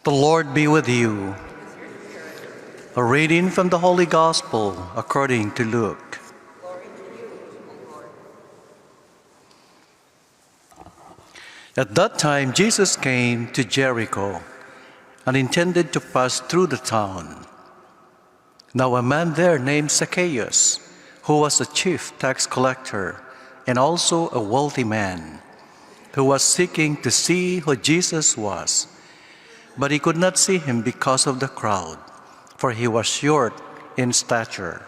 The Lord be with you. A reading from the Holy Gospel according to Luke. At that time, Jesus came to Jericho and intended to pass through the town. Now a man there named Zacchaeus, who was a chief tax collector and also a wealthy man, who was seeking to see who Jesus was. But he could not see him because of the crowd, for he was short in stature.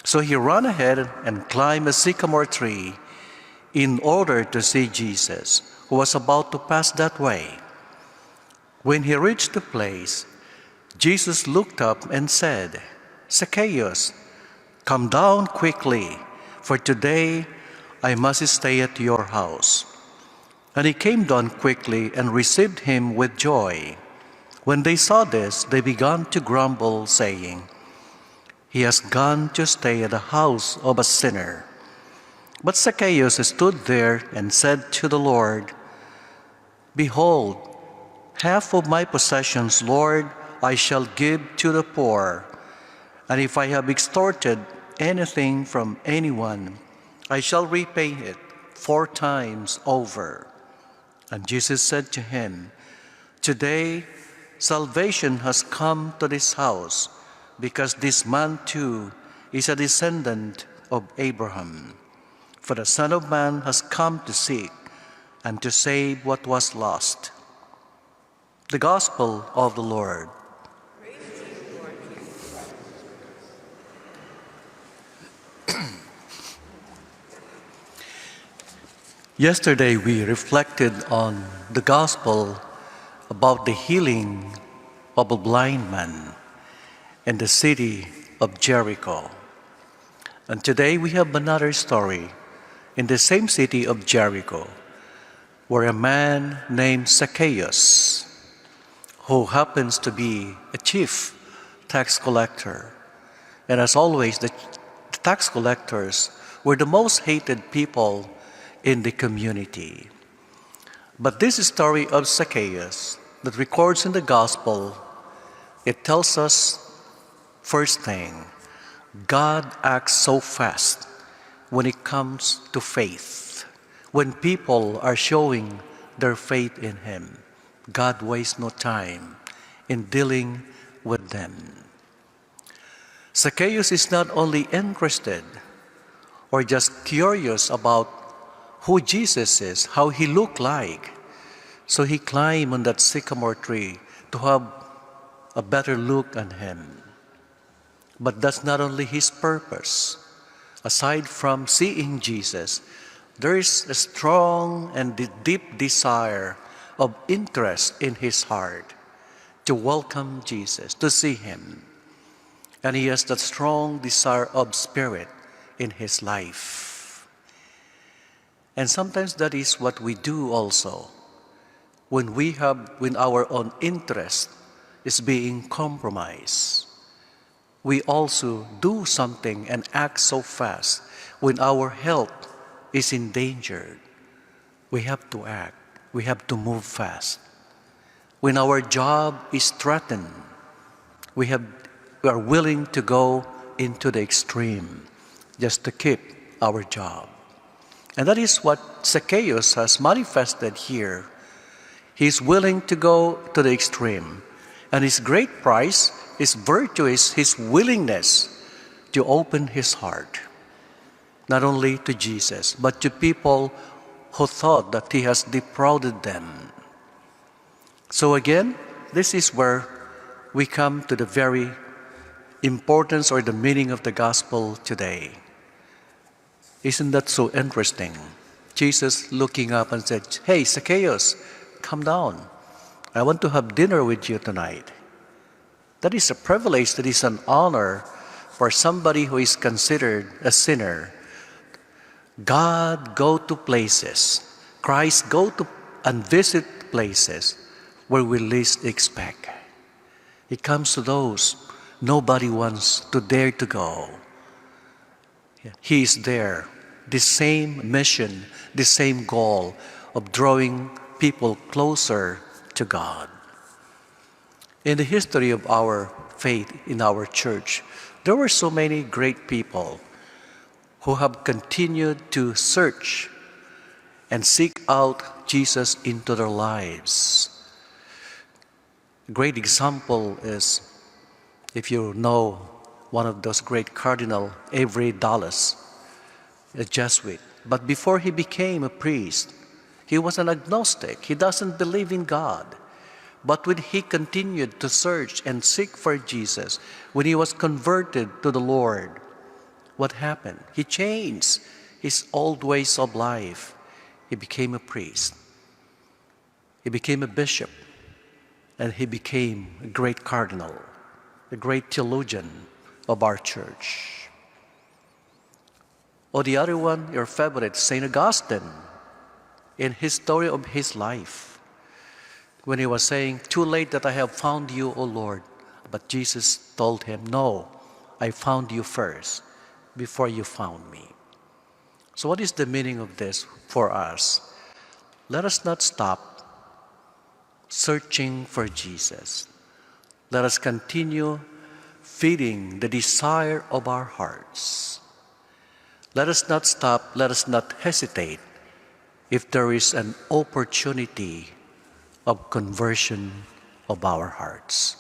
So he ran ahead and climbed a sycamore tree in order to see Jesus, who was about to pass that way. When he reached the place, Jesus looked up and said, "Zacchaeus, come down quickly, for today I must stay at your house." And he came down quickly and received him with joy. When they saw this, they began to grumble, saying, "He has gone to stay at the house of a sinner." But Zacchaeus stood there and said to the Lord, "Behold, half of my possessions, Lord, I shall give to the poor. And if I have extorted anything from anyone, I shall repay it 4 times over." And Jesus said to him, "Today salvation has come to this house, because this man too is a descendant of Abraham. For the Son of Man has come to seek and to save what was lost." The Gospel of the Lord. Praise to you, Lord Jesus. Yesterday we reflected on the Gospel about the healing of a blind man in the city of Jericho. And today we have another story in the same city of Jericho, where a man named Zacchaeus, who happens to be a chief tax collector, and as always, the tax collectors were the most hated people in the community. But this story of Zacchaeus that records in the Gospel, it tells us, first thing, God acts so fast when it comes to faith. When people are showing their faith in Him, God wastes no time in dealing with them. Zacchaeus is not only interested or just curious about who Jesus is, how He looked like. So he climbed on that sycamore tree to have a better look at Him. But that's not only his purpose. Aside from seeing Jesus, there is a strong and deep desire of interest in his heart to welcome Jesus, to see Him. And he has that strong desire of spirit in his life. And sometimes that is what we do also. When our own interest is being compromised, we also do something and act so fast. When our health is in danger, we have to act. We have to move fast. When our job is threatened, we are willing to go into the extreme just to keep our job. And that is what Zacchaeus has manifested here. He's willing to go to the extreme. And his great price, his virtue is his willingness to open his heart, not only to Jesus, but to people who thought that he has defrauded them. So again, this is where we come to the very importance or the meaning of the gospel today. Isn't that so interesting? Jesus looking up and said, "Hey, Zacchaeus, come down. I want to have dinner with you tonight." That is a privilege, that is an honor for somebody who is considered a sinner. God go to places, Christ go to and visit places where we least expect. It comes to those nobody wants to dare to go. He is there. The same mission, the same goal of drawing people closer to God. In the history of our faith in our church, there were so many great people who have continued to search and seek out Jesus into their lives. A great example is, if you know one of those great Cardinal, Avery Dulles, a Jesuit. But before he became a priest, he was an agnostic. He doesn't believe in God. But when he continued to search and seek for Jesus, when he was converted to the Lord, what happened? He changed his old ways of life. He became a priest. He became a bishop. And he became a great cardinal, a great theologian of our church. Or the other one, your favorite, St. Augustine, in his story of his life, when he was saying, "Too late that I have found you, O Lord." But Jesus told him, "No, I found you first before you found me." So what is the meaning of this for us? Let us not stop searching for Jesus. Let us continue feeding the desire of our hearts. Let us not stop, let us not hesitate if there is an opportunity of conversion of our hearts.